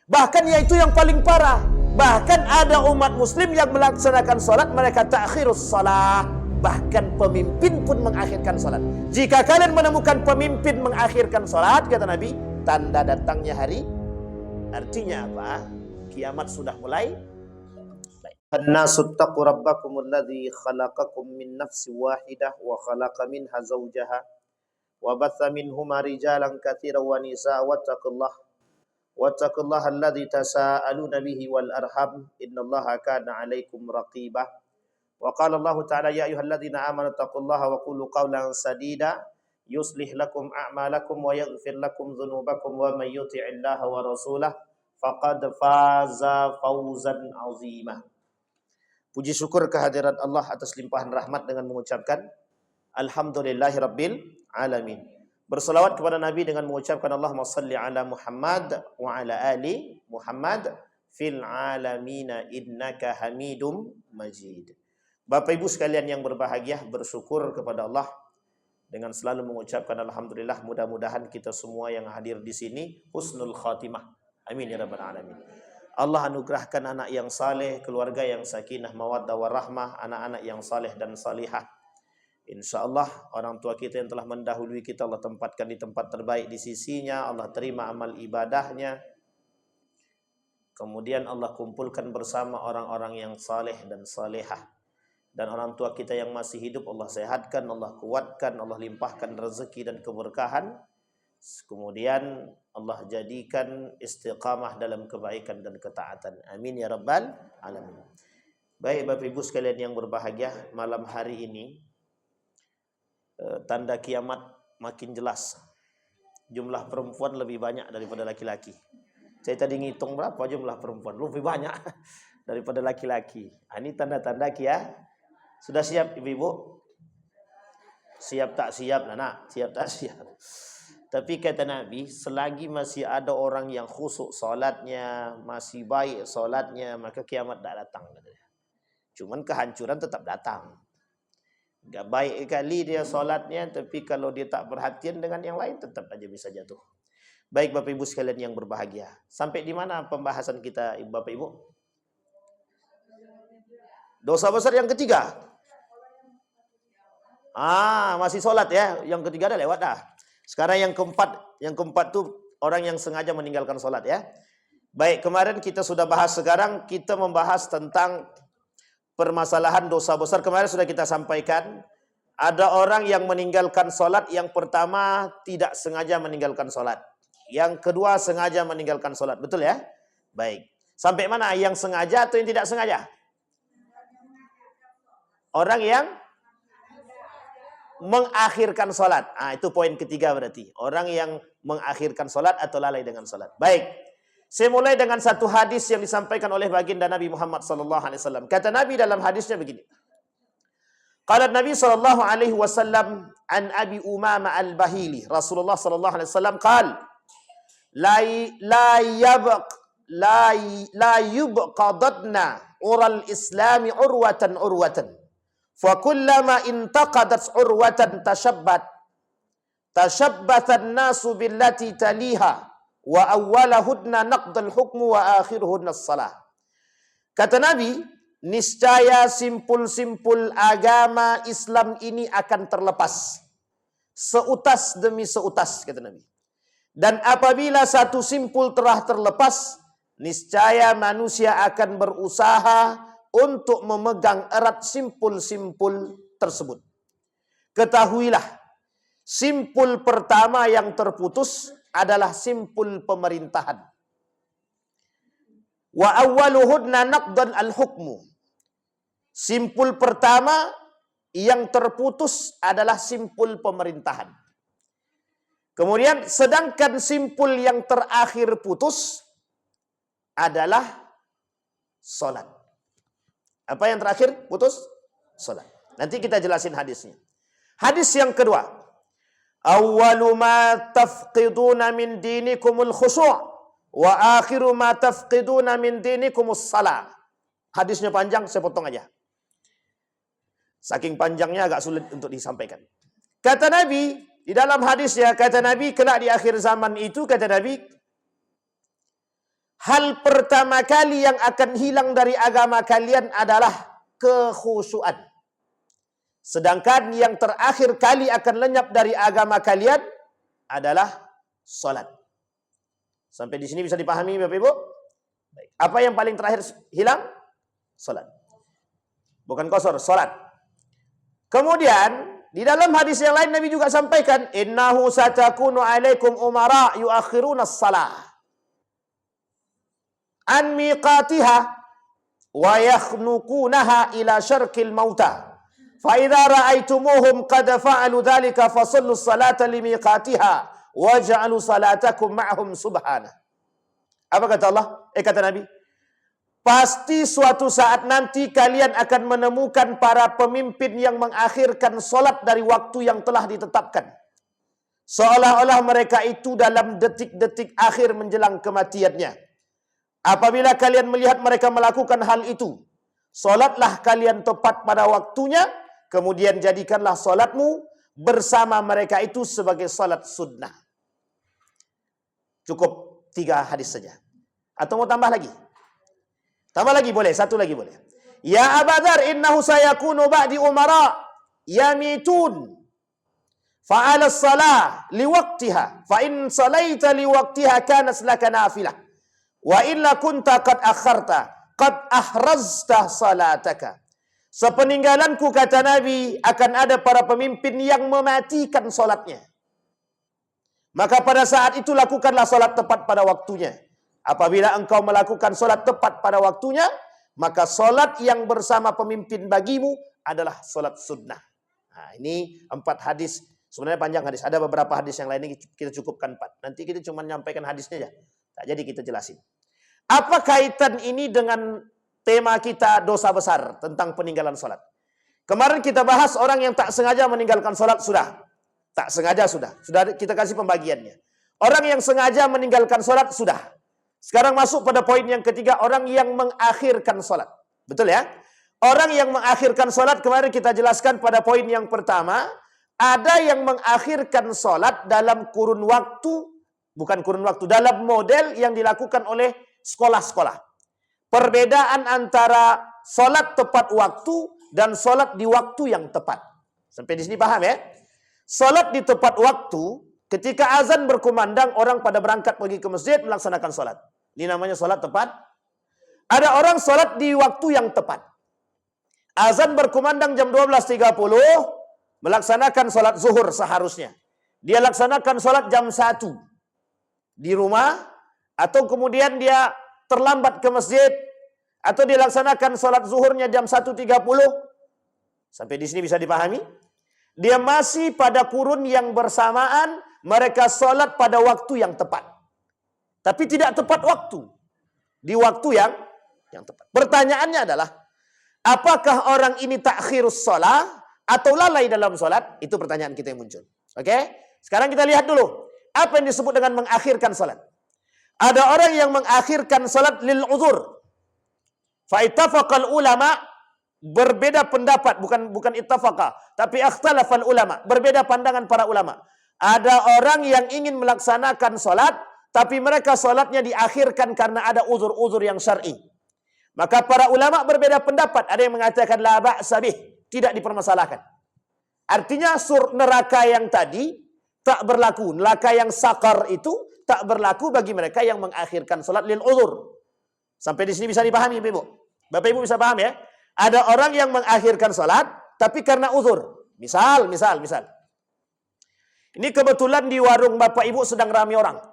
Bahkan yaitu yang paling parah. Bahkan ada umat muslim yang melaksanakan salat, mereka ta'khirus salat. Bahkan pemimpin pun mengakhirkan salat. Jika kalian menemukan pemimpin mengakhirkan salat, kata Nabi, tanda datangnya hari. Artinya apa? Kiamat sudah mulai. An-nasu taqu rabbakumul ladzi khalaqakum min nafsin wahidah wa khalaqa minha zawjaha wa batha minhuma rijalan katsiran wa nisaa wattaqullaha alladzi tasaaluna bihi wal arham innallaha kana 'alaikum raqiba. Wa qala Allah ta'ala ya ayyuhalladzina amanu taqullaha wa qulu qawlan sadida yuslih lakum a'malakum wa yaghfir lakum dhunubakum wa may yuti'illaha wa rasulahu faqad faza fawzan 'azima. Puji syukur kehadirat Allah atas limpahan rahmat dengan mengucapkan alhamdulillahirabbil alamin. Berselawat kepada Nabi dengan mengucapkan Allahumma salli ala Muhammad wa ala ali Muhammad fil alamina innaka hamidum majid. Bapak Ibu sekalian yang berbahagia, bersyukur kepada Allah dengan selalu mengucapkan alhamdulillah. Mudah-mudahan kita semua yang hadir di sini husnul khatimah. Amin ya rabbal alamin. Allah anugerahkan anak yang saleh, keluarga yang sakinah, mawaddah warahmah, anak-anak yang saleh dan salihah. InsyaAllah orang tua kita yang telah mendahului kita Allah tempatkan di tempat terbaik di sisinya. Allah terima amal ibadahnya. Kemudian Allah kumpulkan bersama orang-orang yang saleh dan salehah. Dan orang tua kita yang masih hidup Allah sehatkan, Allah kuatkan, Allah limpahkan rezeki dan keberkahan. Kemudian Allah jadikan istiqamah dalam kebaikan dan ketaatan. Amin ya rabbal alamin. Baik Bapak Ibu sekalian yang berbahagia, malam hari ini tanda kiamat makin jelas. Jumlah perempuan lebih banyak daripada laki-laki. Saya tadi ngitung berapa jumlah perempuan, lebih banyak daripada laki-laki. Ini tanda-tanda kiamat. Sudah siap ibu-ibu? Siap tak siap lah nak? Siap tak siap? Tapi kata Nabi, selagi masih ada orang yang khusyuk salatnya, masih baik salatnya, maka kiamat tak datang. Cuman kehancuran tetap datang. Gak baik kali dia solatnya, tapi kalau dia tak perhatian dengan yang lain, tetap aja bisa jatuh. Baik Bapak Ibu sekalian yang berbahagia. Sampai di mana pembahasan kita Bapak Ibu? Dosa besar yang ketiga. Masih solat ya. Yang ketiga dah lewat dah. Sekarang yang keempat tuh orang yang sengaja meninggalkan solat ya. Baik, kemarin kita sudah bahas, sekarang kita membahas tentang permasalahan dosa besar. Kemarin sudah kita sampaikan, ada orang yang meninggalkan solat. Yang pertama tidak sengaja meninggalkan solat. Yang kedua sengaja meninggalkan solat. Betul ya? Baik. Sampai mana? Yang sengaja atau yang tidak sengaja? Orang yang mengakhirkan solat. Itu poin ketiga berarti. Orang yang mengakhirkan solat atau lalai dengan solat. Baik. Saya mulai dengan satu hadis yang disampaikan oleh baginda Nabi Muhammad SAW. Kata Nabi dalam hadisnya begini. Qala Nabi SAW an Abi Umama al-Bahili. Rasulullah SAW qala la yubqadadna ural islami urwatan. Fa kullama intaqadat urwatan tashabbathan nasu billati taliha. Wa awwalahudna naqdal hukmu wa akhiruhudna salah. Kata Nabi, niscaya simpul-simpul agama Islam ini akan terlepas. Seutas demi seutas, kata Nabi. Dan apabila satu simpul telah terlepas, niscaya manusia akan berusaha untuk memegang erat simpul-simpul tersebut. Ketahuilah, simpul pertama yang terputus adalah simpul pemerintahan. Wa awwaluhudna naqdan al-hukmu. Simpul pertama yang terputus adalah simpul pemerintahan. Kemudian sedangkan simpul yang terakhir putus adalah salat. Apa yang terakhir putus? Salat. Nanti kita jelasin hadisnya. Hadis yang kedua. Awwalu ma tafqiduna min dinikumul khushu' wa akhiru ma tafqiduna min dinikumus salah. Hadisnya panjang, saya potong aja. Saking panjangnya agak sulit untuk disampaikan. Kata Nabi, di dalam hadisnya kata Nabi, kena di akhir zaman itu kata Nabi, hal pertama kali yang akan hilang dari agama kalian adalah kekhusyuan. Sedangkan yang terakhir kali akan lenyap dari agama kalian adalah salat. Sampai di sini bisa dipahami Bapak Ibu? Baik. Apa yang paling terakhir hilang? Salat. Bukan qasar, salat. Kemudian di dalam hadis yang lain Nabi juga sampaikan, innahu satakunu alaikum umara yuakhiruna as-salah an miqatiha wa yakhnuqunaha ila syarqil mauta. Fa idza ra'aitumuhum qad fa'alu dzalika fasallu as-salata limiqatiha waj'alu salatakum ma'hum subhana. Apa kata Allah? Kata Nabi, pasti suatu saat nanti kalian akan menemukan para pemimpin yang mengakhirkan solat dari waktu yang telah ditetapkan. Seolah-olah mereka itu dalam detik-detik akhir menjelang kematiannya. Apabila kalian melihat mereka melakukan hal itu, solatlah kalian tepat pada waktunya, kemudian jadikanlah solatmu bersama mereka itu sebagai solat sunnah. Cukup 3 hadis saja. Atau mau tambah lagi? Tambah lagi boleh, satu lagi boleh. Ya Aba Dzar, innahu sayakunu ba'di umara yamitun fa'ala as-salah liwaqtiha fa in salaita liwaqtiha kanat laka nafilah wa illa kunta qad akharta qad ahrazta salataka. Sepeninggalanku, kata Nabi, akan ada para pemimpin yang mematikan salatnya. Maka pada saat itu lakukanlah salat tepat pada waktunya. Apabila engkau melakukan solat tepat pada waktunya, maka solat yang bersama pemimpin bagimu adalah solat sunnah. Nah, ini 4 hadis. Sebenarnya panjang hadis. Ada beberapa hadis yang lain ini kita cukupkan 4. Nanti kita cuma nyampaikan hadisnya aja. Tak jadi kita jelasin. Apa kaitan ini dengan tema kita dosa besar tentang peninggalan solat? Kemarin kita bahas orang yang tak sengaja meninggalkan solat sudah. Tak sengaja sudah. Sudah kita kasih pembagiannya. Orang yang sengaja meninggalkan solat sudah. Sekarang masuk pada poin yang ketiga, orang yang mengakhirkan solat. Betul ya? Orang yang mengakhirkan solat, kemarin kita jelaskan pada poin yang pertama, ada yang mengakhirkan solat dalam kurun waktu, bukan kurun waktu, dalam model yang dilakukan oleh sekolah-sekolah. Perbedaan antara solat tepat waktu dan solat di waktu yang tepat. Sampai di sini paham ya? Solat di tepat waktu, ketika azan berkumandang, orang pada berangkat pergi ke masjid melaksanakan solat. Ini namanya solat tepat. Ada orang solat di waktu yang tepat. Azan berkumandang jam 12.30, melaksanakan solat zuhur seharusnya. Dia laksanakan solat jam 1 di rumah, atau kemudian dia terlambat ke masjid, atau dia laksanakan solat zuhurnya jam 1.30. Sampai di sini bisa dipahami? Dia masih pada kurun yang bersamaan, mereka solat pada waktu yang tepat. Tapi tidak tepat waktu. Di waktu yang tepat. Pertanyaannya adalah, apakah orang ini takhirus shalah atau lalai dalam solat? Itu pertanyaan kita yang muncul. Oke? Sekarang kita lihat dulu. Apa yang disebut dengan mengakhirkan solat? Ada orang yang mengakhirkan solat lil uzur. Fa'ittafaqal ulama, berbeda pendapat, bukan ittafaqa, tapi ikhtalafal ulama, berbeda pandangan para ulama. Ada orang yang ingin melaksanakan solat, tapi mereka solatnya diakhirkan karena ada uzur-uzur yang syar'i. Maka para ulama berbeda pendapat. Ada yang mengatakan la ba'sa bih, tidak dipermasalahkan. Artinya neraka yang tadi tak berlaku. Neraka yang sakar itu tak berlaku bagi mereka yang mengakhirkan solat lil uzur. Sampai di sini bisa dipahami Ibu? Bapak Ibu bisa paham ya? Ada orang yang mengakhirkan solat tapi karena uzur. Misal. Ini kebetulan di warung Bapak Ibu sedang ramai orang.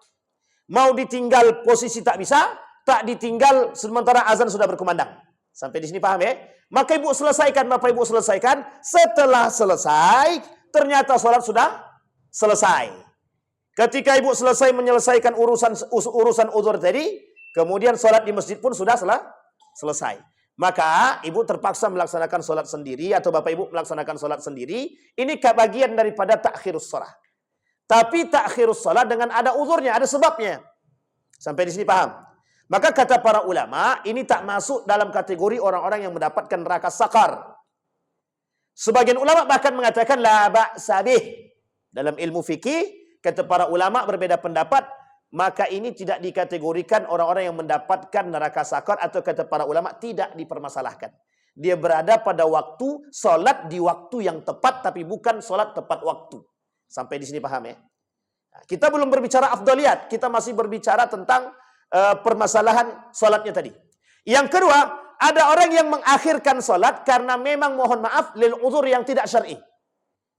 Mau ditinggal posisi tak bisa, tak ditinggal sementara azan sudah berkumandang. Sampai di sini paham ya? Maka Ibu selesaikan, Bapak Ibu selesaikan. Setelah selesai, ternyata sholat sudah selesai. Ketika Ibu selesai menyelesaikan urusan uzur tadi, kemudian sholat di masjid pun sudah selesai. Maka Ibu terpaksa melaksanakan sholat sendiri, atau Bapak Ibu melaksanakan sholat sendiri. Ini bagian daripada takhirus sholat. Tapi takhirus salat dengan ada uzurnya, ada sebabnya. Sampai di sini paham? Maka kata para ulama, ini tak masuk dalam kategori orang-orang yang mendapatkan neraka sakar. Sebagian ulama bahkan mengatakan la ba'sa bih. Dalam ilmu fikih, kata para ulama berbeda pendapat, maka ini tidak dikategorikan orang-orang yang mendapatkan neraka sakar, atau kata para ulama tidak dipermasalahkan. Dia berada pada waktu, solat di waktu yang tepat, tapi bukan solat tepat waktu. Sampai di sini paham ya? Nah, kita belum berbicara afdaliyat, kita masih berbicara tentang permasalahan solatnya tadi. Yang kedua, ada orang yang mengakhirkan solat karena memang mohon maaf lil uzur yang tidak syar'i.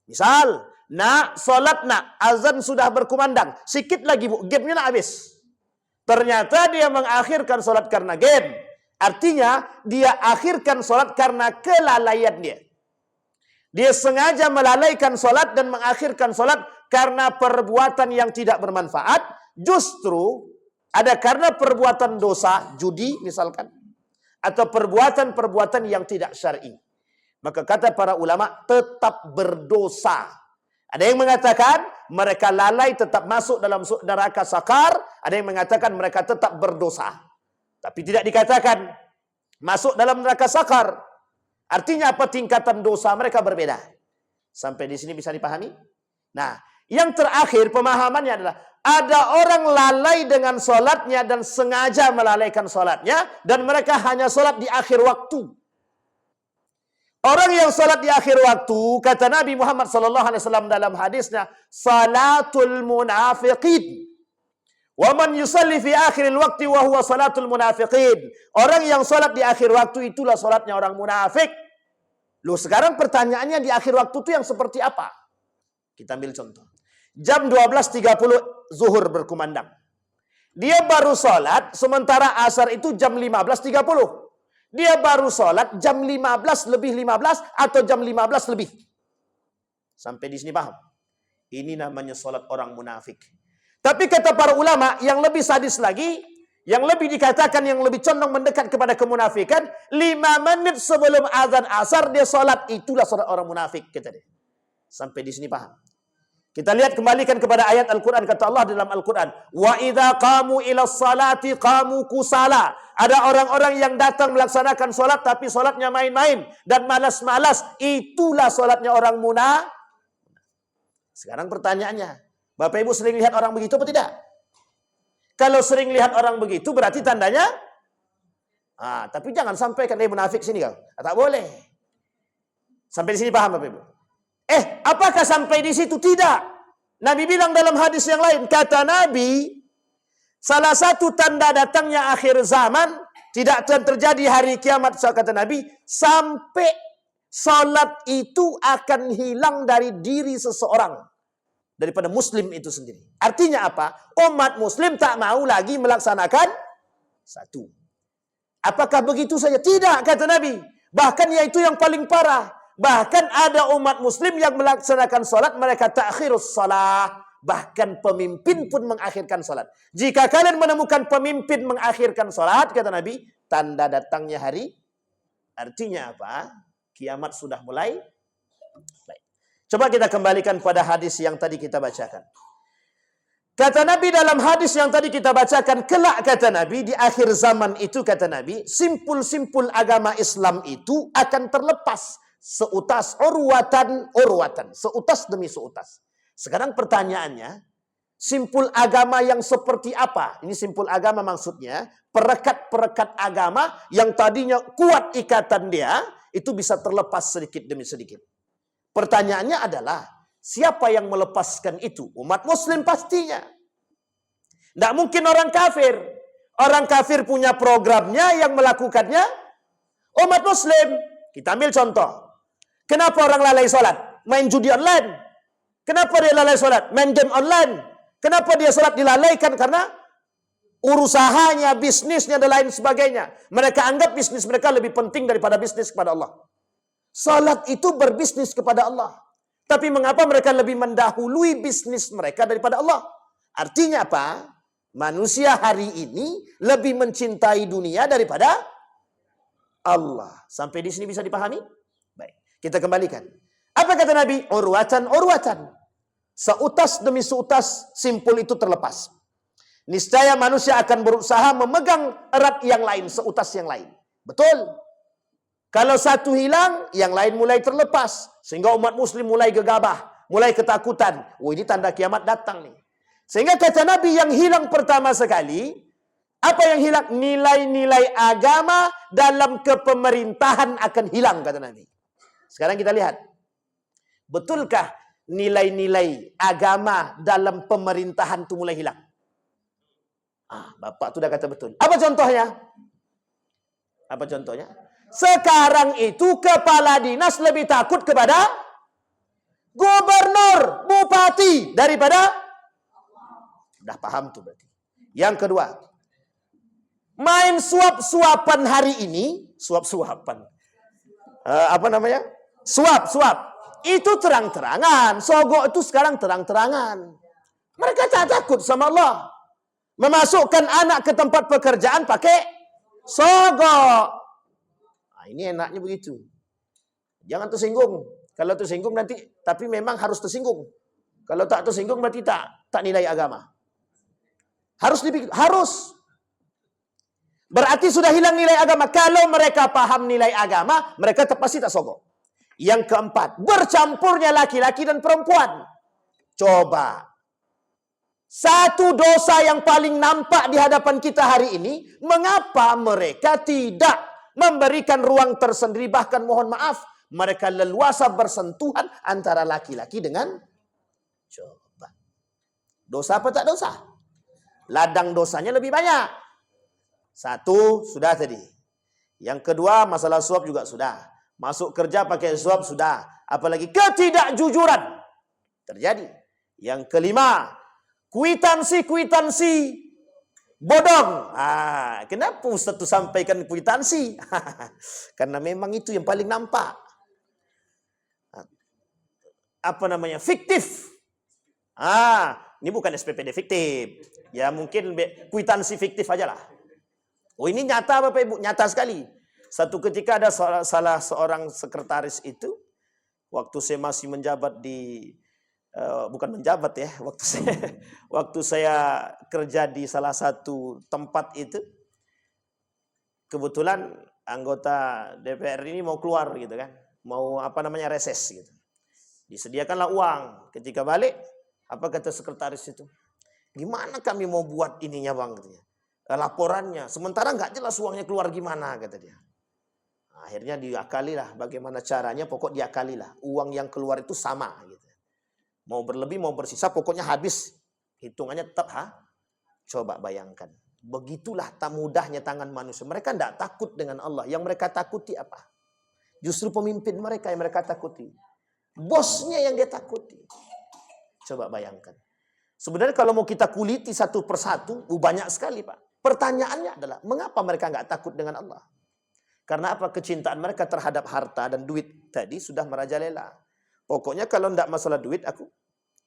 Misal, nak solat nak, azan sudah berkumandang, sikit lagi bu, gamenya nak habis. Ternyata dia mengakhirkan solat karena game. Artinya dia akhirkan solat karena kelalaian dia. Dia sengaja melalaikan solat dan mengakhirkan solat karena perbuatan yang tidak bermanfaat. Justru ada karena perbuatan dosa, judi misalkan, atau perbuatan-perbuatan yang tidak syar'i. Maka kata para ulama tetap berdosa. Ada yang mengatakan mereka lalai tetap masuk dalam neraka sakar, ada yang mengatakan mereka tetap berdosa. Tapi tidak dikatakan masuk dalam neraka sakar. Artinya apa? Tingkatan dosa mereka berbeda. Sampai di sini bisa dipahami? Nah, yang terakhir pemahamannya adalah ada orang lalai dengan solatnya dan sengaja melalaikan solatnya, dan mereka hanya solat di akhir waktu. Orang yang solat di akhir waktu, kata Nabi Muhammad SAW dalam hadisnya, salatul munafiqin. Wa man yusalli fi akhiril waqti wa huwa salatul munafiqin. Orang yang solat di akhir waktu itulah solatnya orang munafik. Loh, sekarang pertanyaannya di akhir waktu itu yang seperti apa? Kita ambil contoh. Jam 12.30 zuhur berkumandang. Dia baru solat, sementara asar itu jam 15.30. Dia baru sholat jam 15 lebih 15 atau jam 15 lebih. Sampai di sini paham? Ini namanya sholat orang munafik. Tapi kata para ulama, yang lebih sadis lagi, yang lebih dikatakan, yang lebih condong mendekat kepada kemunafikan, 5 menit sebelum azan asar dia sholat, itulah sholat orang munafik. Kata dia. Sampai di sini paham? Kita lihat, kembalikan kepada ayat Al-Quran. Kata Allah dalam Al-Quran, wa idza qamu ila salati qamu kusala. Ada orang-orang yang datang melaksanakan solat, tapi solatnya main-main dan malas-malas. Itulah solatnya orang munafik. Sekarang pertanyaannya, Bapak Ibu sering lihat orang begitu atau tidak? Kalau sering lihat orang begitu, berarti tandanya, tapi jangan sampai kan dia munafik sini kau. Tak boleh. Sampai di sini paham Bapak Ibu? Apakah sampai di situ? Tidak. Nabi bilang dalam hadis yang lain, kata Nabi, salah satu tanda datangnya akhir zaman, tidak akan terjadi hari kiamat, kata Nabi, sampai salat itu akan hilang dari diri seseorang, daripada muslim itu sendiri. Artinya apa? Umat muslim tak mau lagi melaksanakan satu. Apakah begitu saja? Tidak, kata Nabi. Bahkan yaitu yang paling parah. Bahkan ada umat muslim yang melaksanakan salat, mereka ta'khirus salah. Bahkan pemimpin pun mengakhirkan salat. Jika kalian menemukan pemimpin mengakhirkan salat, kata Nabi, tanda datangnya hari. Artinya apa? Kiamat sudah mulai. Baik. Coba kita kembalikan pada hadis yang tadi kita bacakan. Kata Nabi dalam hadis yang tadi kita bacakan, kelak kata Nabi, di akhir zaman itu kata Nabi, simpul-simpul agama Islam itu akan terlepas. Seutas urwatan, seutas demi seutas. Sekarang pertanyaannya, simpul agama yang seperti apa? Ini simpul agama maksudnya, perekat-perekat agama yang tadinya kuat ikatan dia, itu bisa terlepas sedikit demi sedikit. Pertanyaannya adalah, siapa yang melepaskan itu? Umat muslim pastinya. Tidak mungkin orang kafir. Orang kafir punya programnya, yang melakukannya umat muslim. Kita ambil contoh. Kenapa orang lalai sholat? Main judi online. Kenapa dia lalai sholat? Main game online. Kenapa dia sholat dilalaikan? Karena urusahanya, bisnisnya, dan lain sebagainya. Mereka anggap bisnis mereka lebih penting daripada bisnis kepada Allah. Sholat itu berbisnis kepada Allah. Tapi mengapa mereka lebih mendahului bisnis mereka daripada Allah? Artinya apa? Manusia hari ini lebih mencintai dunia daripada Allah. Sampai di sini bisa dipahami? Baik. Kita kembalikan. Apa kata Nabi? Urwatan. Seutas demi seutas simpul itu terlepas. Niscaya manusia akan berusaha memegang erat yang lain, seutas yang lain. Betul. Kalau satu hilang, yang lain mulai terlepas. Sehingga umat muslim mulai gegabah, mulai ketakutan. Ini tanda kiamat datang nih. Sehingga kata Nabi yang hilang pertama sekali, apa yang hilang? Nilai-nilai agama dalam kepemerintahan akan hilang, kata Nabi. Sekarang kita lihat. Betulkah nilai-nilai agama dalam pemerintahan itu mulai hilang? Bapak tu dah kata betul. Apa contohnya? Apa contohnya? Sekarang itu kepala dinas lebih takut kepada gubernur, bupati daripada. Dah paham tuh berarti. Yang kedua, main suap-suapan hari ini, suap-suapan. Apa namanya? Suap-suap. Itu terang-terangan. Sogok itu sekarang terang-terangan. Mereka tak takut sama Allah. Memasukkan anak ke tempat pekerjaan pakai sogok. Ini enaknya begitu. Jangan tersinggung. Kalau tersinggung nanti, tapi memang harus tersinggung. Kalau tak tersinggung berarti tak nilai agama. Harus. Berarti sudah hilang nilai agama. Kalau mereka paham nilai agama, mereka pasti tak sogok. Yang keempat, bercampurnya laki-laki dan perempuan. Coba. Satu dosa yang paling nampak di hadapan kita hari ini, mengapa mereka tidak memberikan ruang tersendiri, bahkan mohon maaf, mereka leluasa bersentuhan antara laki-laki dengan. Coba. Dosa apa tak dosa? Ladang dosanya lebih banyak. Satu, sudah tadi. Yang kedua, masalah suap juga sudah. Masuk kerja pakai suap sudah. Apalagi ketidakjujuran terjadi. Yang kelima, kuitansi bodong. Kenapa Ustaz itu sampaikan kuitansi? Karena memang itu yang paling nampak. Apa namanya? Fiktif. Ini bukan SPPD fiktif. Ya mungkin kuitansi fiktif aja lah. Oh ini nyata Bapak Ibu, nyata sekali. Satu ketika ada salah seorang sekretaris itu, waktu saya masih menjabat di, bukan menjabat ya, waktu saya kerja di salah satu tempat itu, kebetulan anggota DPR ini mau keluar gitu kan, mau reses gitu. Disediakanlah uang. Ketika balik, apa kata sekretaris itu? Gimana kami mau buat ininya bang? Katanya. Laporannya, sementara nggak jelas uangnya keluar gimana kata dia. Akhirnya diakalilah bagaimana caranya, pokok diakalilah. Uang yang keluar itu sama gitu. Mau berlebih mau bersisa pokoknya habis. Hitungannya tetap Coba bayangkan. Begitulah tak mudahnya tangan manusia. Mereka tidak takut dengan Allah. Yang mereka takuti apa? Justru pemimpin mereka yang mereka takuti. Bosnya yang dia takuti. Coba bayangkan. Sebenarnya kalau mau kita kuliti satu persatu, banyak sekali Pak. Pertanyaannya adalah, mengapa mereka nggak takut dengan Allah? Karena apa? Kecintaan mereka terhadap harta dan duit tadi sudah merajalela. Pokoknya kalau tidak masalah duit aku,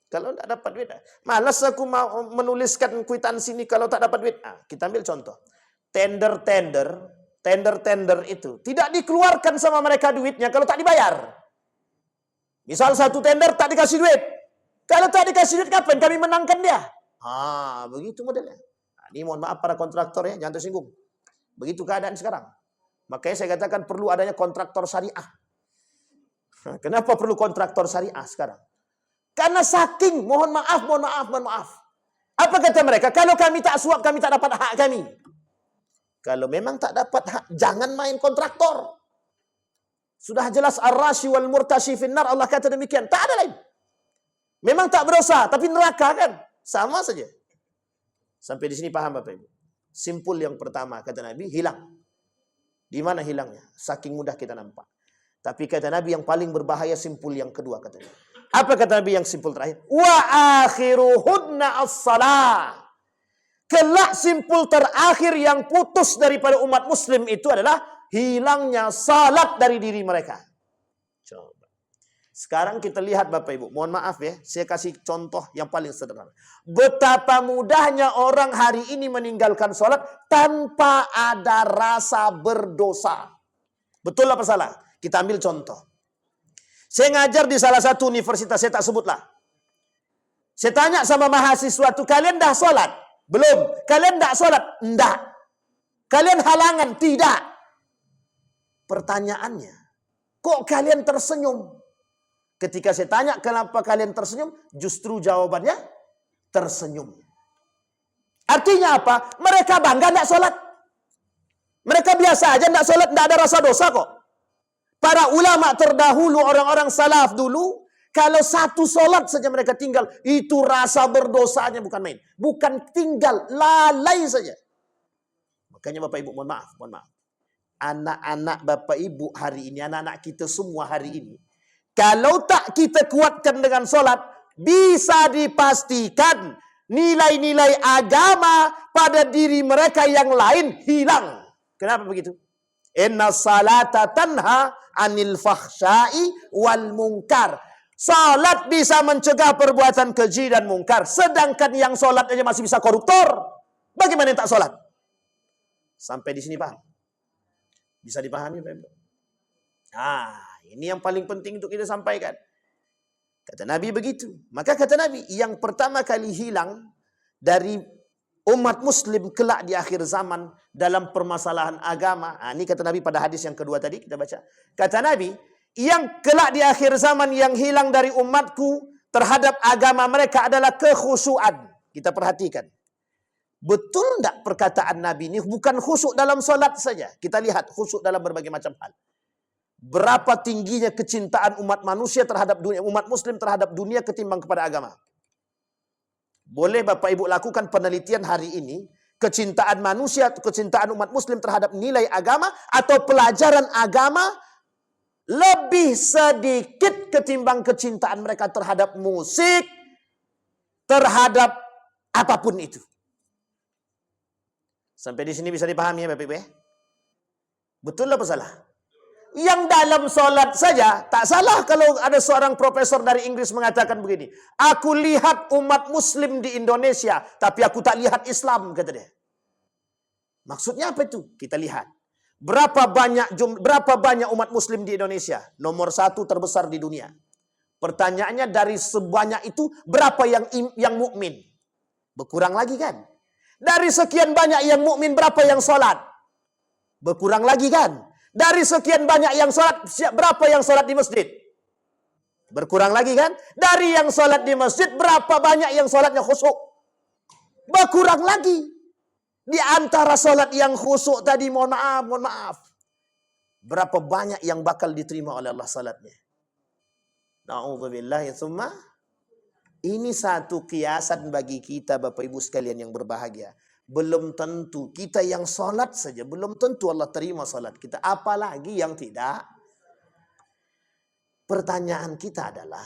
kalau tidak dapat duit, malas aku mau menuliskan kwitansi ini kalau tak dapat duit. Kita ambil contoh. Tender itu tidak dikeluarkan sama mereka duitnya kalau tak dibayar. Misal satu tender tak dikasih duit. Kalau tak dikasih duit kapan kami menangkan dia? Begitu modelnya. Ini mohon maaf para kontraktor ya, jangan tersinggung. Begitu keadaan sekarang. Makanya saya katakan perlu adanya kontraktor syariah. Kenapa perlu kontraktor syariah sekarang? Karena saking, mohon maaf. Apa kata mereka? Kalau kami tak suap, kami tak dapat hak kami. Kalau memang tak dapat hak, jangan main kontraktor. Sudah jelas ar-rashi wal murtashi finnar, Allah kata demikian. Tak ada lain. Memang tak berdosa, tapi neraka kan? Sama saja. Sampai di sini paham Bapak Ibu? Simpul yang pertama, kata Nabi, hilang. Di mana hilangnya? Saking mudah kita nampak. Tapi kata Nabi yang paling berbahaya simpul yang kedua katanya. Apa kata Nabi yang simpul terakhir? Wa akhiruhunna as-salah. Kelak simpul terakhir yang putus daripada umat muslim itu adalah hilangnya salat dari diri mereka. Coba. Sekarang kita lihat Bapak Ibu. Mohon maaf ya, saya kasih contoh yang paling sederhana. Betapa mudahnya orang hari ini meninggalkan salat tanpa ada rasa berdosa. Betul apa salah? Kita ambil contoh. Saya ngajar di salah satu universitas, saya tak sebutlah. Saya tanya sama mahasiswa itu, kalian dah sholat? Belum. Kalian tak sholat? Enggak. Kalian halangan? Tidak. Pertanyaannya, kok kalian tersenyum? Ketika saya tanya kenapa kalian tersenyum, justru jawabannya tersenyum. Artinya apa? Mereka bangga tidak sholat. Mereka biasa aja tidak sholat, tidak ada rasa dosa kok. Para ulama terdahulu, orang-orang salaf dulu, kalau satu sholat saja mereka tinggal, itu rasa berdosanya bukan main. Bukan tinggal, lalai saja. Makanya Bapak Ibu, mohon maaf. Anak-anak Bapak Ibu hari ini, anak-anak kita semua hari ini, kalau tak kita kuatkan dengan sholat, bisa dipastikan nilai-nilai agama pada diri mereka yang lain hilang. Kenapa begitu? Inna salata tanha anil fahsyai wal munkar. Salat bisa mencegah perbuatan keji dan mungkar. Sedangkan yang salat aja masih bisa koruptor. Bagaimana yang tak salat? Sampai di sini paham? Bisa dipahami Pak Ibu? Ini yang paling penting untuk kita sampaikan. Kata Nabi begitu. Maka kata Nabi, yang pertama kali hilang dari umat muslim kelak di akhir zaman dalam permasalahan agama. Ini kata Nabi pada hadis yang kedua tadi kita baca. Kata Nabi, yang kelak di akhir zaman yang hilang dari umatku terhadap agama mereka adalah kekhusyuan. Kita perhatikan. Betul tidak perkataan Nabi ini bukan khusyuk dalam solat saja. Kita lihat khusyuk dalam berbagai macam hal. Berapa tingginya kecintaan umat manusia terhadap dunia, umat muslim terhadap dunia ketimbang kepada agama. Boleh Bapak Ibu lakukan penelitian hari ini, kecintaan manusia, kecintaan umat muslim terhadap nilai agama atau pelajaran agama lebih sedikit ketimbang kecintaan mereka terhadap musik, terhadap apapun itu. Sampai di sini bisa dipahami ya Bapak Ibu ya? Betul apa salah? Yang dalam solat saja, tak salah kalau ada seorang profesor dari Inggris mengatakan begini. Aku lihat umat muslim di Indonesia, tapi aku tak lihat Islam, kata dia. Maksudnya apa itu? Kita lihat. Berapa banyak umat muslim di Indonesia? Nomor 1 terbesar di dunia. Pertanyaannya dari sebanyak itu, berapa yang mukmin? Berkurang lagi kan? Dari sekian banyak yang mukmin, berapa yang solat? Berkurang lagi kan? Dari sekian banyak yang sholat, berapa yang sholat di masjid? Berkurang lagi kan? Dari yang sholat di masjid, berapa banyak yang sholatnya khusyuk? Berkurang lagi. Di antara sholat yang khusyuk tadi, mohon maaf. Berapa banyak yang bakal diterima oleh Allah sholatnya? Na'udzubillahi tsumma. Ini satu kiasan bagi kita Bapak Ibu sekalian yang berbahagia. Belum tentu kita yang sholat saja, belum tentu Allah terima sholat kita. Apalagi yang tidak. Pertanyaan kita adalah,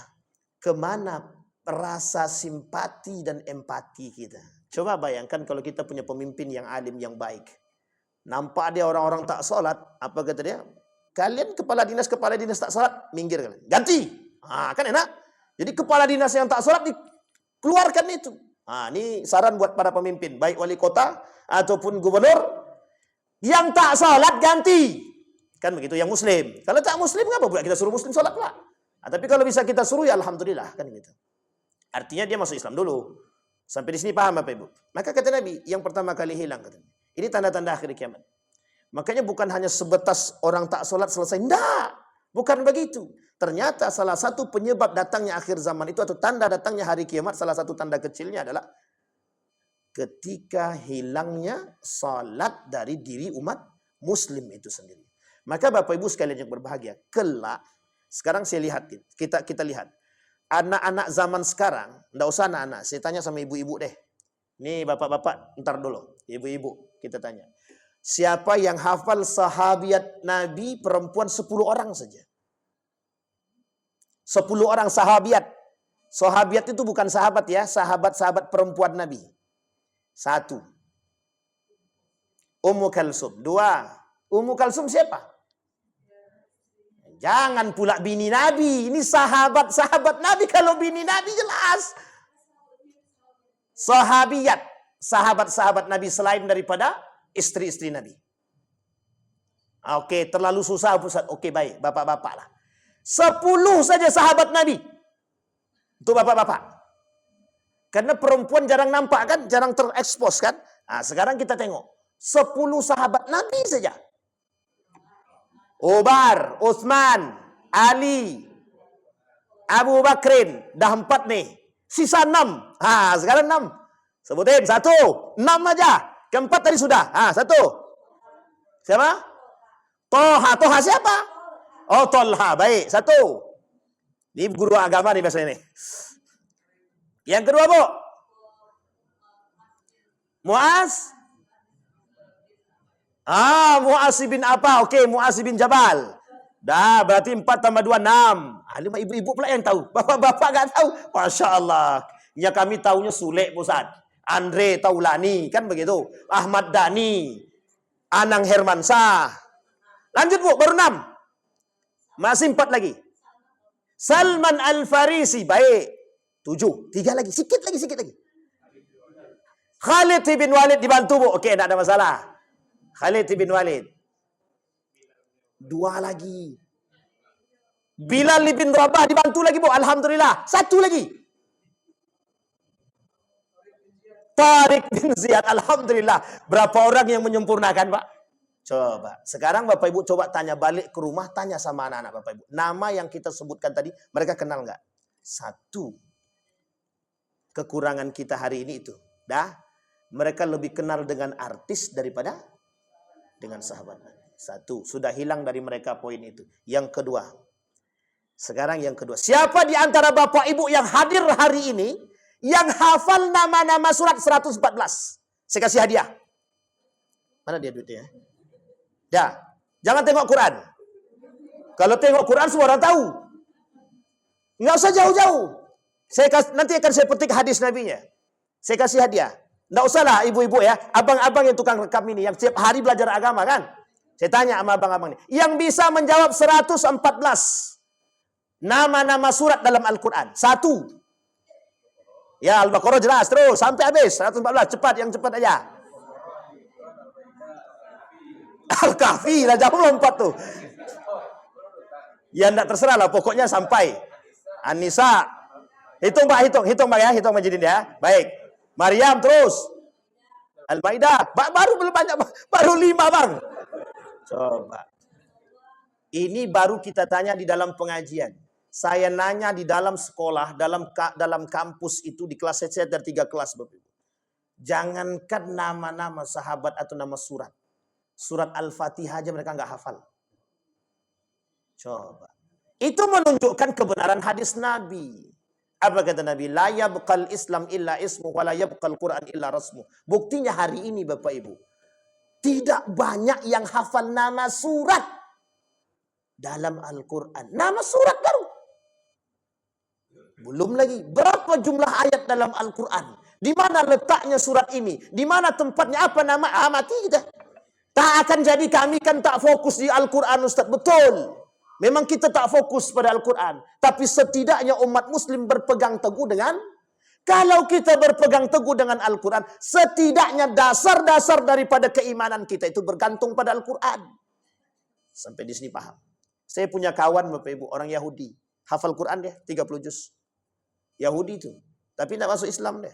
kemana rasa simpati dan empati kita? Coba bayangkan kalau kita punya pemimpin yang alim, yang baik. Nampak dia orang-orang tak sholat, apa kata dia? Kalian kepala dinas tak sholat, minggir kalian. Ganti. Kan enak. Jadi kepala dinas yang tak sholat, dikeluarkan itu. Ini saran buat para pemimpin, baik wali kota ataupun gubernur, yang tak sholat ganti. Kan begitu, yang muslim. Kalau tak muslim, ngapa pula kita suruh muslim sholat pula? Tapi kalau bisa kita suruh, ya alhamdulillah. Kan gitu. Artinya dia masuk Islam dulu. Sampai di sini paham Bapak Ibu? Maka kata Nabi, yang pertama kali hilang. Katanya. Ini tanda-tanda akhir kiamat. Makanya bukan hanya sebatas orang tak sholat selesai. Tidak. Bukan begitu. Ternyata salah satu penyebab datangnya akhir zaman itu atau tanda datangnya hari kiamat, salah satu tanda kecilnya adalah ketika hilangnya salat dari diri umat muslim itu sendiri. Maka Bapak Ibu sekalian yang berbahagia, kelak sekarang saya lihat, kita lihat anak-anak zaman sekarang, enggak usah anak-anak, saya tanya sama ibu-ibu deh. Nih bapak-bapak, ntar dulu, ibu-ibu kita tanya. Siapa yang hafal sahabiat Nabi perempuan 10 orang saja? 10 orang sahabiat. Sahabiat itu bukan sahabat ya, sahabat-sahabat perempuan Nabi. 1. Ummu Kalsum. 2. Ummu Kalsum siapa? Jangan pula bini Nabi. Ini sahabat-sahabat Nabi. Kalau bini Nabi jelas. Sahabiyat. Sahabat-sahabat Nabi selain daripada istri-istri Nabi. Oke, terlalu susah Ustaz. Oke, baik. Bapak-bapak lah. 10 saja sahabat Nabi. Untuk bapak-bapak. Karena perempuan jarang nampak kan, jarang terekspos kan. Sekarang kita tengok. 10 sahabat Nabi saja. Umar, Utsman, Ali, Abu Bakrin. Dah 4 nih. Sisa 6. Sekarang 6. Sebutin. 1. 6 aja. Keempat tadi sudah. 1. Siapa? Toha. Toha siapa? Oh, Tolha. Baik. 1. Ini guru agama nih biasanya nih. Yang kedua, Bu. Muaz. Muaz bin apa? Oke, Muaz bin Jabal. Dah, berarti 4 tambah 2, 6. Ini ibu-ibu pula yang tahu. Bapak-bapak enggak tahu. Masya Allah. Ya kami tahunya Sule, Ustaz. Andre Taulani, kan begitu. Ahmad Dhani. Anang Hermansyah. Lanjut, Bu, baru 6. Masih 4 lagi. Salman Al-Farisi, baik. 7. 3 lagi, sikit lagi. Khalid bin Walid dibantu, Bu. Okey, tak ada masalah. Khalid bin Walid. 2 lagi. Bilal bin Rabah dibantu lagi, Bu. Alhamdulillah. 1 lagi. Tariq bin Ziyad. Alhamdulillah. Berapa orang yang menyempurnakan, Pak? Coba. Sekarang Bapak Ibu coba tanya balik ke rumah. Tanya sama anak-anak Bapak Ibu. Nama yang kita sebutkan tadi, mereka kenal nggak? 1. Kekurangan kita hari ini itu. Mereka lebih kenal dengan artis daripada dengan sahabat. 1. Sudah hilang dari mereka poin itu. Yang kedua. Sekarang yang kedua. Siapa di antara Bapak Ibu yang hadir hari ini yang hafal nama-nama surat 114? Saya kasih hadiah. Mana dia duitnya? Dah. Jangan tengok Quran. Kalau tengok Quran semua orang tahu. Nggak usah jauh-jauh. Nanti akan saya petik hadis Nabi-nya. Saya kasih hadiah. Nggak usahlah ibu-ibu ya. Abang-abang yang tukang rekam ini. Yang setiap hari belajar agama kan. Saya tanya sama abang-abang ini. Yang bisa menjawab 114 nama-nama surat dalam Al-Quran. 1. Ya, Al-Baqarah jelas. Terus, sampai habis. 114. Cepat, yang cepat aja. Al-Kahfi. Dah jauh lompat tuh. Ya, enggak terserah lah. Pokoknya sampai. An-Nisa. Hitung, Pak. Hitung, Pak ya. Hitung Majidin ya. Baik. Maryam, terus. Al-Maidah. Baru belum banyak. Baru 5, Bang. Coba. Ini baru kita tanya di dalam pengajian. Saya nanya di dalam sekolah, dalam kampus itu, di kelas saya ada 3 kelas, Bapak Ibu. Jangankan nama-nama sahabat atau nama surat. Surat Al-Fatihah aja mereka nggak hafal. Coba. Itu menunjukkan kebenaran hadis Nabi. Apa kata Nabi? La yabqal Islam illa ismu wa la yabqal Quran illa rasmu. Buktinya hari ini Bapak Ibu. Tidak banyak yang hafal nama surat dalam Al-Quran. Nama surat baru. Belum lagi. Berapa jumlah ayat dalam Al-Quran? Di mana letaknya surat ini? Di mana tempatnya? Apa nama? Mati kita. Tak akan jadi kami kan tak fokus di Al-Quran, Ustaz. Betul. Memang kita tak fokus pada Al-Quran. Tapi setidaknya umat muslim berpegang teguh dengan, kalau kita berpegang teguh dengan Al-Quran, setidaknya dasar-dasar daripada keimanan kita itu bergantung pada Al-Quran. Sampai di sini paham. Saya punya kawan Bapak Ibu, orang Yahudi. Hafal Quran dia, 30 juz. Yahudi itu. Tapi tidak masuk Islam dia.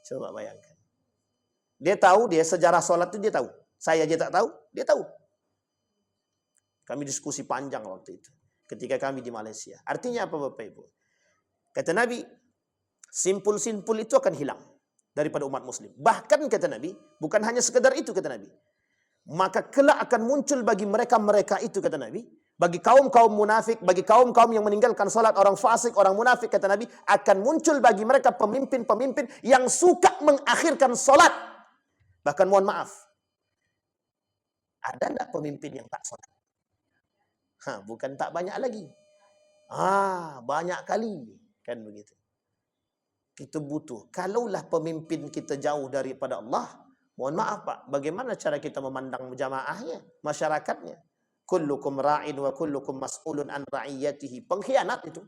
Coba bayangkan. Dia tahu, dia sejarah sholat itu dia tahu. Saya aja tak tahu, dia tahu. Kami diskusi panjang waktu itu. Ketika kami di Malaysia. Artinya apa Bapak Ibu? Kata Nabi, simpul-simpul itu akan hilang daripada umat muslim. Bahkan kata Nabi, bukan hanya sekedar itu kata Nabi. Maka kelak akan muncul bagi mereka-mereka itu kata Nabi. Bagi kaum-kaum munafik, bagi kaum-kaum yang meninggalkan salat, orang fasik, orang munafik kata Nabi, akan muncul bagi mereka pemimpin-pemimpin yang suka mengakhirkan salat. Bahkan mohon maaf, ada enggak pemimpin yang tak salat? Bukan tak banyak lagi. Banyak kali. Kan begitu. Kita butuh. Kalaulah pemimpin kita jauh daripada Allah, mohon maaf Pak, bagaimana cara kita memandang jamaahnya, masyarakatnya? Kullukum ra'in wa kullukum mas'ulun an ra'iyatihi. Pengkhianat itu.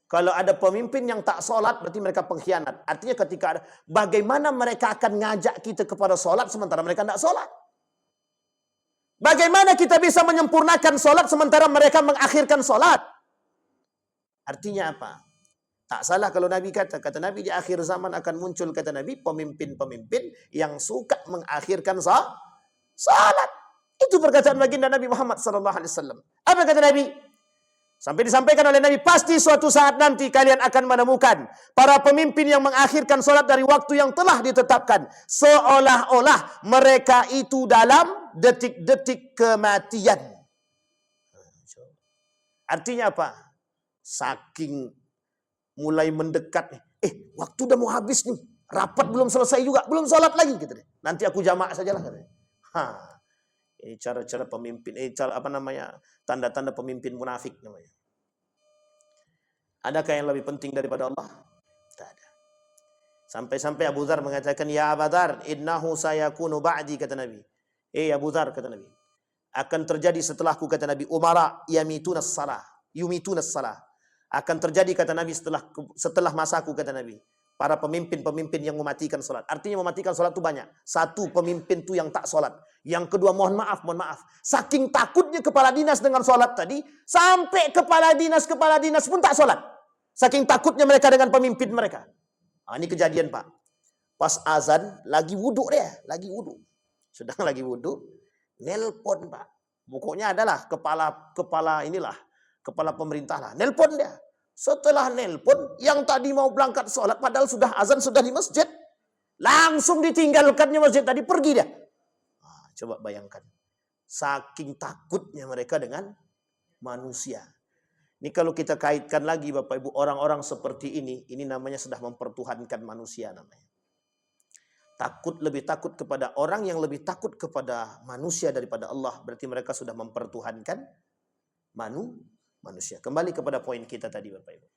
Kalau ada pemimpin yang tak solat, berarti mereka pengkhianat. Artinya ketika ada, bagaimana mereka akan ngajak kita kepada solat sementara mereka tidak solat? Bagaimana kita bisa menyempurnakan solat sementara mereka mengakhirkan solat? Artinya apa? Tak salah kalau Nabi kata Nabi di akhir zaman akan muncul, kata Nabi, pemimpin-pemimpin yang suka mengakhirkan salat. Itu perkataan baginda Nabi Muhammad SAW. Apa kata Nabi? Sampai disampaikan oleh Nabi, pasti suatu saat nanti kalian akan menemukan para pemimpin yang mengakhirkan solat dari waktu yang telah ditetapkan. Seolah-olah mereka itu dalam detik-detik kematian. Artinya apa? Saking mulai mendekat, waktu udah mau habis nih. Rapat belum selesai juga, belum sholat lagi gitu deh. Nanti aku jamak sajalah katanya. Ini cara-cara pemimpin, tanda-tanda pemimpin munafik namanya. Adakah yang lebih penting daripada Allah? Tak ada. Sampai-sampai Abu Dzar mengatakan, ya Abu Dzar, innahu sayakunu ba'di, kata Nabi. Abu Dzar, kata Nabi, akan terjadi setelahku, kata Nabi, umara yumitunas salah. Akan terjadi, kata Nabi, setelah masaku, kata Nabi, para pemimpin-pemimpin yang mematikan solat. Artinya mematikan solat itu banyak. Satu, pemimpin itu yang tak solat. Yang kedua, mohon maaf. Saking takutnya kepala dinas dengan solat tadi, sampai kepala dinas pun tak solat. Saking takutnya mereka dengan pemimpin mereka. Ini kejadian, Pak. Pas azan, lagi wudhu dia. Sedang lagi wudhu, nelpon, Pak. Pokoknya adalah kepala pemerintah lah. Nelpon dia. Setelah nelpon, yang tadi mau berangkat sholat, padahal sudah azan, sudah di masjid. Langsung ditinggalkannya masjid tadi, pergi dia. Coba bayangkan. Saking takutnya mereka dengan manusia. Ini kalau kita kaitkan lagi Bapak Ibu, orang-orang seperti ini namanya sudah mempertuhankan manusia namanya. Lebih takut kepada orang yang lebih takut kepada manusia daripada Allah. Berarti mereka sudah mempertuhankan manusia. Kembali kepada poin kita tadi Bapak Ibu.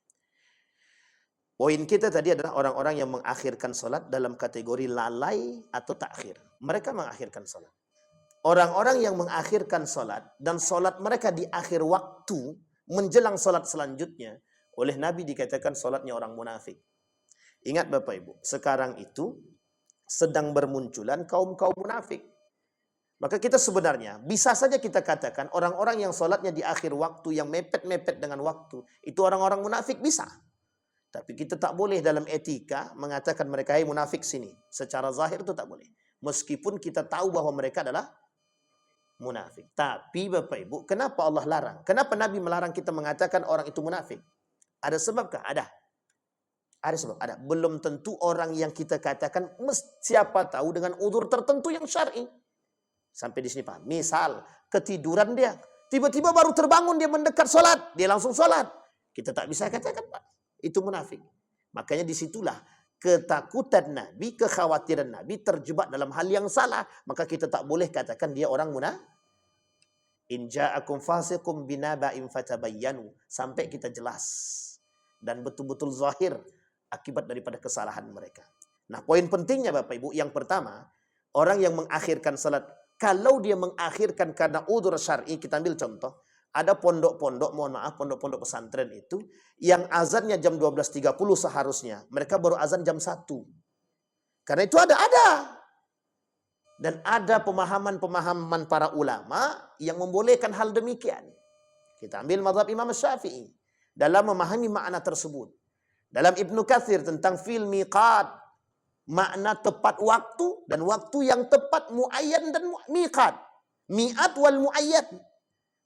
Poin kita tadi adalah orang-orang yang mengakhirkan solat dalam kategori lalai atau takhir. Mereka mengakhirkan solat. Orang-orang yang mengakhirkan solat dan solat mereka di akhir waktu menjelang solat selanjutnya, oleh Nabi dikatakan solatnya orang munafik. Ingat Bapak Ibu, sekarang itu sedang bermunculan kaum-kaum munafik. Maka kita sebenarnya bisa saja kita katakan orang-orang yang sholatnya di akhir waktu, yang mepet-mepet dengan waktu, itu orang-orang munafik, bisa. Tapi kita tak boleh dalam etika mengatakan mereka munafik sini. Secara zahir itu tak boleh. Meskipun kita tahu bahwa mereka adalah munafik. Tapi Bapak Ibu, kenapa Allah larang? Kenapa Nabi melarang kita mengatakan orang itu munafik? Ada sebabkah? Ada. Ada sebab, ada. Belum tentu orang yang kita katakan siapa tahu dengan udzur tertentu yang syar'i. Sampai di sini Pak. Misal ketiduran dia, tiba-tiba baru terbangun dia mendekat sholat, dia langsung sholat. Kita tak bisa katakan Pak, itu munafik. Makanya disitulah ketakutan Nabi, kekhawatiran Nabi terjebak dalam hal yang salah. Maka kita tak boleh katakan dia orang munafik. In ja'akum fasiqum binaba'in fatabayyanu. Sampai kita jelas dan betul-betul zahir akibat daripada kesalahan mereka. Nah, poin pentingnya Bapak Ibu, yang pertama, orang yang mengakhirkan salat, kalau dia mengakhirkan karena udzur syar'i, kita ambil contoh, ada pondok-pondok, pondok-pondok pesantren itu, yang azannya jam 12.30 seharusnya, mereka baru azan jam 1. Karena itu ada. Dan ada pemahaman-pemahaman para ulama yang membolehkan hal demikian. Kita ambil mazhab Imam Syafi'i dalam memahami makna tersebut. Dalam Ibnu Katsir tentang fil miqat, makna tepat waktu dan waktu yang tepat, muayyan dan miqat. Mi'at wal muayyad.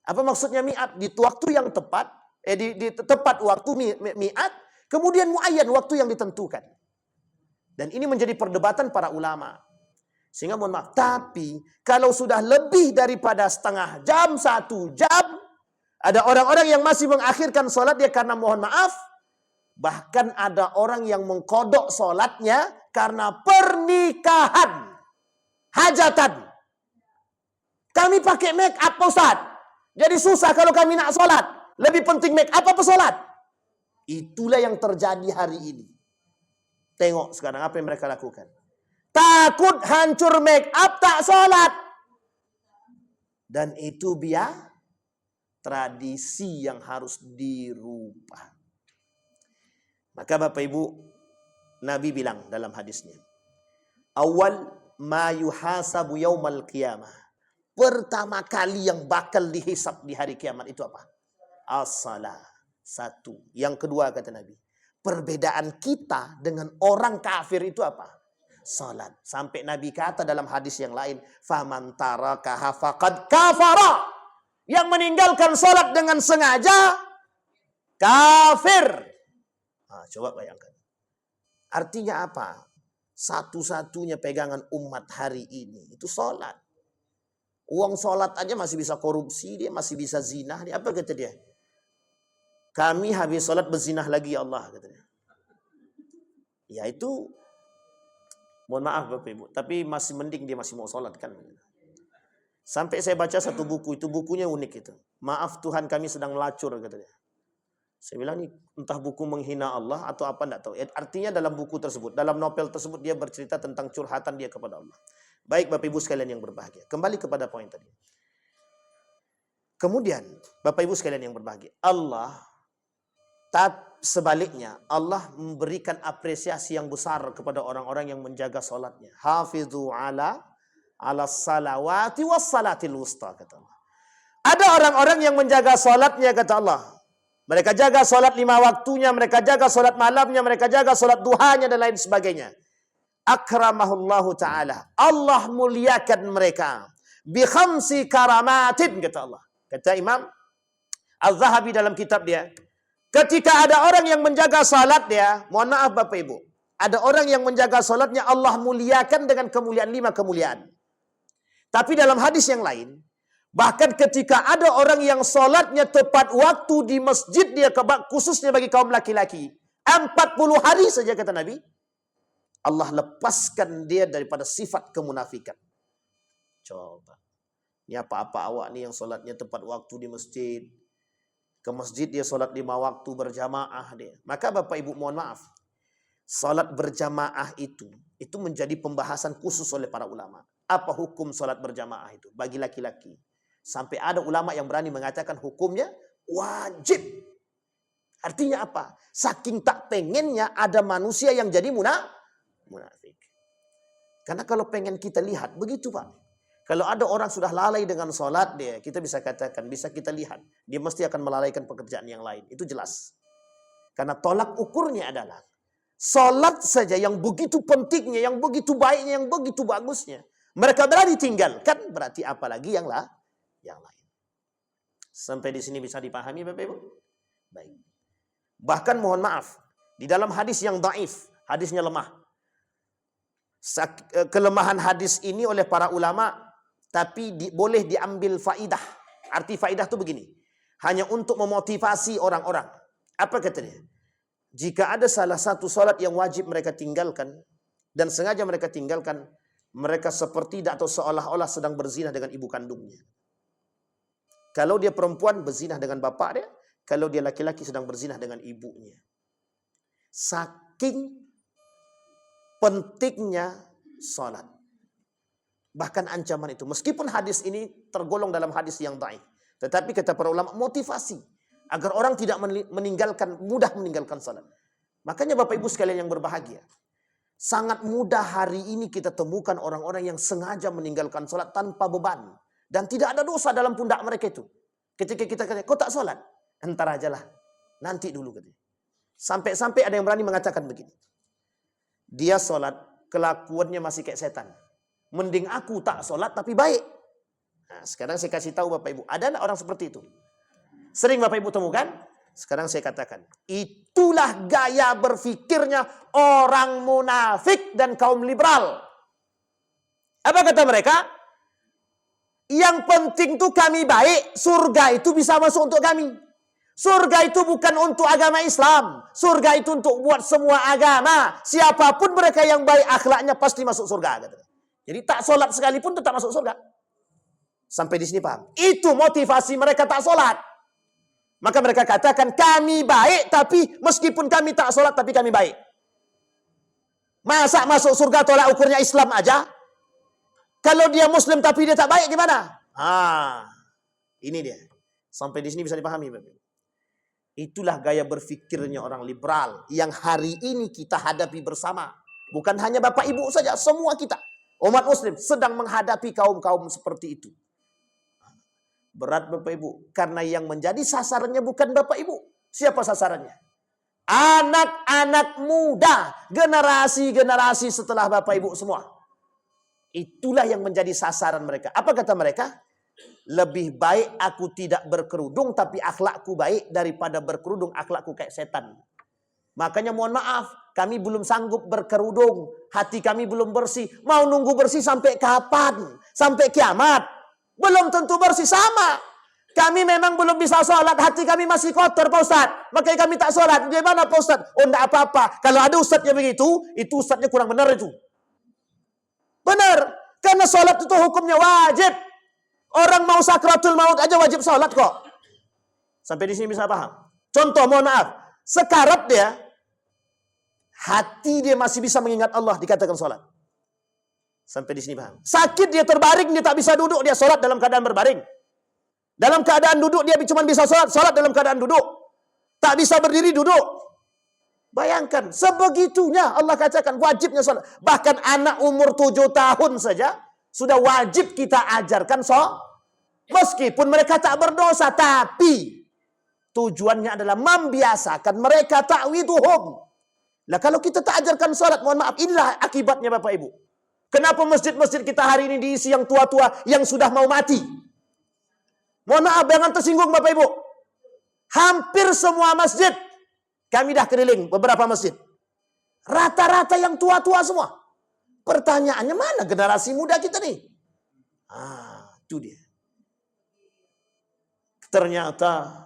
Apa maksudnya mi'at? Di waktu yang tepat, di tepat waktu mi'at, kemudian muayyan, waktu yang ditentukan. Dan ini menjadi perdebatan para ulama. Sehingga mohon maaf, tapi kalau sudah lebih daripada setengah jam, 1 jam, ada orang-orang yang masih mengakhirkan sholat dia karena mohon maaf, bahkan ada orang yang mengkodok sholatnya karena pernikahan, hajatan. Kami pakai make up Ustaz, jadi susah kalau kami nak sholat. Lebih penting make up apa sholat? Itulah yang terjadi hari ini. Tengok sekarang apa yang mereka lakukan. Takut hancur make up, tak sholat. Dan itu biar tradisi yang harus dirubah. Maka Bapak Ibu, Nabi bilang dalam hadisnya, awal ma yuhasabu yaumal qiyamah. Pertama kali yang bakal dihisab di hari kiamat itu apa? As-salah. 1. Yang kedua kata Nabi, perbedaan kita dengan orang kafir itu apa? Salat. Sampai Nabi kata dalam hadis yang lain, faman tarakaha faqad kafara. Yang meninggalkan salat dengan sengaja, kafir. Nah, coba bayangkan. Artinya apa? Satu-satunya pegangan umat hari ini itu sholat. Uang sholat aja masih bisa korupsi, dia masih bisa zina. Dia apa kata dia? Kami habis sholat berzinah lagi ya Allah, katanya. Ya itu, mohon maaf Bapak Ibu, tapi masih mending dia masih mau sholat kan. Sampai saya baca satu buku, itu bukunya unik itu. Maaf Tuhan kami sedang melacur, katanya. Saya bilang ini entah buku menghina Allah atau apa enggak tahu. Artinya dalam buku tersebut, dalam novel tersebut dia bercerita tentang curhatan dia kepada Allah. Baik Bapak Ibu sekalian yang berbahagia. Kembali kepada poin tadi. Kemudian Bapak Ibu sekalian yang berbahagia. Allah sebaliknya Allah memberikan apresiasi yang besar kepada orang-orang yang menjaga salatnya. Hafizu ala salawati was salatil wusta, kata Allah. Ada orang-orang yang menjaga salatnya, kata Allah. Mereka jaga salat 5 waktunya, mereka jaga salat malamnya, mereka jaga salat duhanya dan lain sebagainya. Akramahullahu ta'ala. Allah muliakan mereka. Bi khamsi karamatin, kata Allah. Kata Imam Al-Zahabi dalam kitab dia. Ketika ada orang yang menjaga salat dia, mohon maaf Bapak Ibu. Ada orang yang menjaga salatnya, Allah muliakan dengan kemuliaan 5 kemuliaan. Tapi dalam hadis yang lain, bahkan ketika ada orang yang salatnya tepat waktu di masjid dia, khususnya bagi kaum laki-laki, 40 hari saja kata Nabi, Allah lepaskan dia daripada sifat kemunafikan. Coba. Ini apa-apa awak nih yang solatnya tepat waktu di masjid. Ke masjid dia solat 5 waktu berjamaah dia. Maka Bapak Ibu mohon maaf. Solat berjamaah itu menjadi pembahasan khusus oleh para ulama. Apa hukum solat berjamaah itu bagi laki-laki? Sampai ada ulama yang berani mengatakan hukumnya wajib. Artinya apa? Saking tak pengennya ada manusia yang jadi munafik. Karena kalau pengen kita lihat, begitu Pak. Kalau ada orang sudah lalai dengan sholat dia, kita bisa katakan, bisa kita lihat. Dia mesti akan melalaikan pekerjaan yang lain. Itu jelas. Karena tolak ukurnya adalah, sholat saja yang begitu pentingnya, yang begitu baiknya, yang begitu bagusnya. Mereka berani tinggalkan, berarti apalagi yang lain. Sampai di sini bisa dipahami Bapak Ibu? Baik. Bahkan mohon maaf, di dalam hadis yang dhaif, hadisnya lemah. Kelemahan hadis ini oleh para ulama, tapi boleh diambil faidah. Arti faidah itu begini, hanya untuk memotivasi orang-orang. Apa katanya? Jika ada salah satu salat yang wajib mereka tinggalkan, dan sengaja mereka tinggalkan, mereka seperti atau seolah-olah sedang berzinah dengan ibu kandungnya. Kalau dia perempuan berzinah dengan bapak dia, kalau dia laki-laki sedang berzinah dengan ibunya. Saking pentingnya salat. Bahkan ancaman itu. Meskipun hadis ini tergolong dalam hadis yang dhaif. Tetapi kata para ulama, motivasi. Agar orang tidak mudah meninggalkan salat. Makanya Bapak Ibu sekalian yang berbahagia. Sangat mudah hari ini kita temukan orang-orang yang sengaja meninggalkan salat tanpa beban. Dan tidak ada dosa dalam pundak mereka itu. Ketika kita kata, kau tak salat? Entar ajalah. Nanti dulu katanya. Sampai-sampai ada yang berani mengatakan begini. Dia sholat, kelakuannya masih kayak setan. Mending aku tak sholat tapi baik. Nah, sekarang saya kasih tahu Bapak Ibu, ada enggak orang seperti itu? Sering Bapak Ibu temukan? Sekarang saya katakan, itulah gaya berfikirnya orang munafik dan kaum liberal. Apa kata mereka? Yang penting tuh kami baik, surga itu bisa masuk untuk kami. Surga itu bukan untuk agama Islam. Surga itu untuk buat semua agama. Siapapun mereka yang baik akhlaknya pasti masuk surga. Jadi tak sholat sekalipun tetap masuk surga. Sampai di sini paham? Itu motivasi mereka tak sholat. Maka mereka katakan kami baik tapi meskipun kami tak sholat tapi kami baik. Masa masuk surga tolak ukurnya Islam aja? Kalau dia Muslim tapi dia tak baik gimana? Ini dia. Sampai di sini bisa dipahami Bapak. Itulah gaya berfikirnya orang liberal yang hari ini kita hadapi bersama. Bukan hanya Bapak Ibu saja, semua kita. Umat Muslim sedang menghadapi kaum-kaum seperti itu. Berat Bapak Ibu. Karena yang menjadi sasarannya bukan Bapak Ibu. Siapa sasarannya? Anak-anak muda. Generasi-generasi setelah Bapak Ibu semua. Itulah yang menjadi sasaran mereka. Apa kata mereka? lebih baik aku tidak berkerudung tapi akhlakku baik daripada berkerudung akhlakku kayak setan. Makanya mohon maaf, kami belum sanggup berkerudung, hati kami belum bersih. Mau nunggu bersih sampai kapan? Sampai kiamat? Belum tentu bersih sama. Kami memang belum bisa sholat, hati kami masih kotor Pak Ustaz. Makanya kami tak sholat. Gimana Pak Ustaz? Oh enggak apa-apa. Kalau ada ustadznya begitu, itu ustadznya kurang benar itu. Benar. Karena sholat itu hukumnya wajib. Orang mau sakratul maut aja wajib sholat kok. Sampai di sini bisa paham? Contoh, mohon maaf. Sekarat dia, hati dia masih bisa mengingat Allah, dikatakan sholat. Sampai di sini paham? Sakit dia terbaring, dia tak bisa duduk, dia sholat dalam keadaan berbaring. Dalam keadaan duduk dia cuma bisa sholat dalam keadaan duduk. Tak bisa berdiri duduk. Bayangkan, sebegitunya Allah katakan wajibnya sholat. Bahkan anak umur 7 tahun saja sudah wajib kita ajarkan sholat. Meskipun mereka tak berdosa, tapi tujuannya adalah membiasakan mereka ta'widuhum. Nah kalau kita tak ajarkan sholat, mohon maaf, inilah akibatnya Bapak Ibu. Kenapa masjid-masjid kita hari ini diisi yang tua-tua yang sudah mau mati? Mohon maaf, jangan tersinggung Bapak Ibu. Hampir semua masjid, kami dah keliling beberapa masjid. Rata-rata yang tua-tua semua. Pertanyaannya mana generasi muda kita nih? Itu dia. Ternyata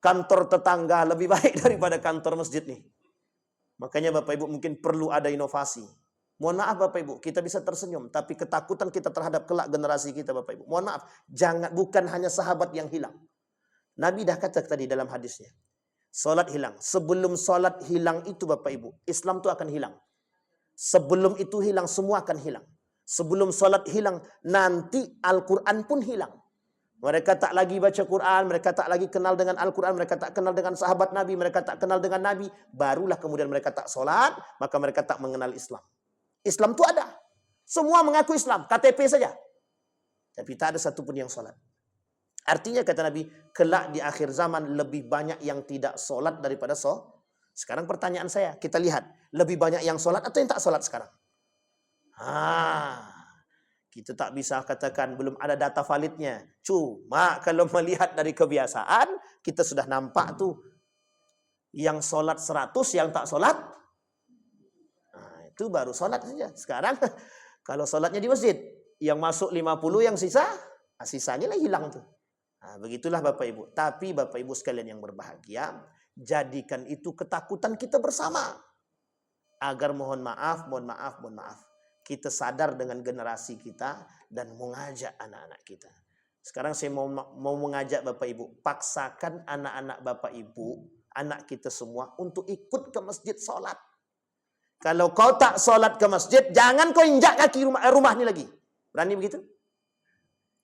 kantor tetangga lebih baik daripada kantor masjid nih. Makanya Bapak Ibu mungkin perlu ada inovasi. Mohon maaf Bapak Ibu, kita bisa tersenyum, tapi ketakutan kita terhadap kelak generasi kita Bapak Ibu. Mohon maaf, bukan hanya sahabat yang hilang. Nabi dah kata tadi dalam hadisnya, solat hilang. Sebelum solat hilang itu Bapak Ibu, Islam itu akan hilang. Sebelum itu hilang, semua akan hilang. Sebelum solat hilang, nanti Al-Quran pun hilang. Mereka tak lagi baca Quran, mereka tak lagi kenal dengan Al-Quran, mereka tak kenal dengan sahabat Nabi, mereka tak kenal dengan Nabi. Barulah kemudian mereka tak solat, maka mereka tak mengenal Islam. Islam itu ada. Semua mengaku Islam, KTP saja. Tapi tak ada satupun yang solat. Artinya kata Nabi, kelak di akhir zaman lebih banyak yang tidak solat daripada solat. Sekarang pertanyaan saya, kita lihat. Lebih banyak yang solat atau yang tak solat sekarang? Kita tak bisa katakan belum ada data validnya. Cuma kalau melihat dari kebiasaan, kita sudah nampak tuh. Yang solat 100, yang tak solat. Itu baru solat saja. Sekarang kalau solatnya di masjid, yang masuk 50, yang sisanya lah hilang tuh. Begitulah Bapak Ibu. Tapi Bapak Ibu sekalian yang berbahagia, jadikan itu ketakutan kita bersama. Agar mohon maaf, kita sadar dengan generasi kita dan mengajak anak-anak kita. Sekarang saya mau mengajak Bapak Ibu, paksakan anak-anak Bapak Ibu, anak kita semua untuk ikut ke masjid solat. Kalau kau tak solat ke masjid, jangan kau injak kaki rumah ini lagi. Berani begitu?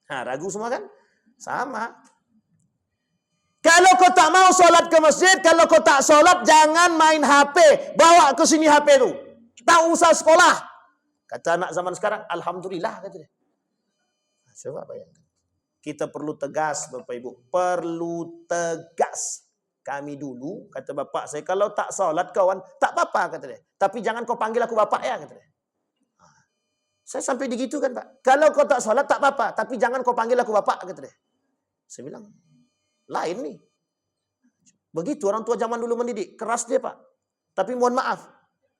Ragu semua kan? Sama. Kalau kau tak mau solat ke masjid, kalau kau tak solat, jangan main HP. Bawa ke sini HP itu. Tak usah sekolah. Kata anak zaman sekarang, Alhamdulillah. Kata dia. Coba bayangkan. Kita perlu tegas Bapak Ibu. Perlu tegas. Kami dulu, kata bapak saya, kalau tak solat kawan, tak apa-apa, kata dia. Tapi jangan kau panggil aku bapak ya, kata dia. Saya sampai digitu kan Pak. Kalau kau tak solat, tak apa-apa. Tapi jangan kau panggil aku bapak, kata dia. Saya bilang, lain nih. Begitu orang tua zaman dulu mendidik. Keras dia Pak. Tapi mohon maaf.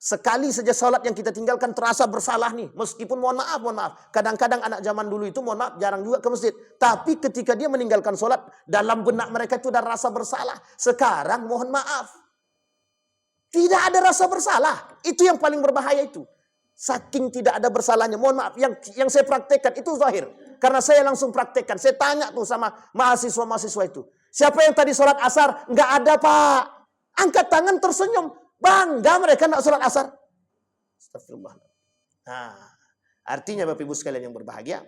Sekali saja solat yang kita tinggalkan terasa bersalah nih. Meskipun mohon maaf. Kadang-kadang anak zaman dulu itu mohon maaf jarang juga ke masjid. Tapi ketika dia meninggalkan solat, dalam benak mereka itu ada rasa bersalah. Sekarang mohon maaf. Tidak ada rasa bersalah. Itu yang paling berbahaya itu. Saking tidak ada bersalahnya. Mohon maaf. Yang saya praktekkan itu zahir. Karena saya langsung praktekkan. Saya tanya tuh sama mahasiswa-mahasiswa itu. Siapa yang tadi solat asar? Enggak ada Pak. Angkat tangan tersenyum. Bangga mereka nak sholat asar. Astagfirullah. Artinya Bapak Ibu sekalian yang berbahagia,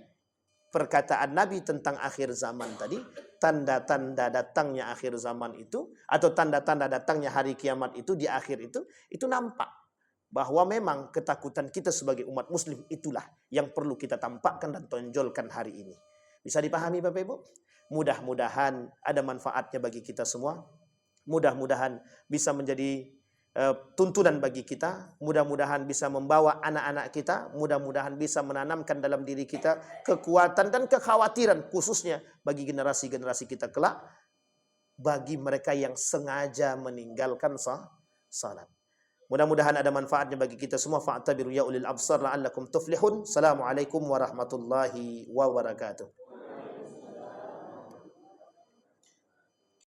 perkataan Nabi tentang akhir zaman tadi, tanda-tanda datangnya akhir zaman itu, atau tanda-tanda datangnya hari kiamat itu di akhir itu nampak. Bahwa memang ketakutan kita sebagai umat muslim itulah yang perlu kita tampakkan dan tonjolkan hari ini. Bisa dipahami Bapak Ibu? Mudah-mudahan ada manfaatnya bagi kita semua. Mudah-mudahan bisa menjadi tuntunan bagi kita. Mudah-mudahan bisa membawa anak-anak kita, mudah-mudahan bisa menanamkan dalam diri kita kekuatan dan kekhawatiran, khususnya bagi generasi-generasi kita kelak, bagi mereka yang sengaja meninggalkan salat. Mudah-mudahan ada manfaatnya bagi kita semua. Fa'tabiru ya ulil absar la'allakum tuflihun. Assalamualaikum warahmatullahi wabarakatuh.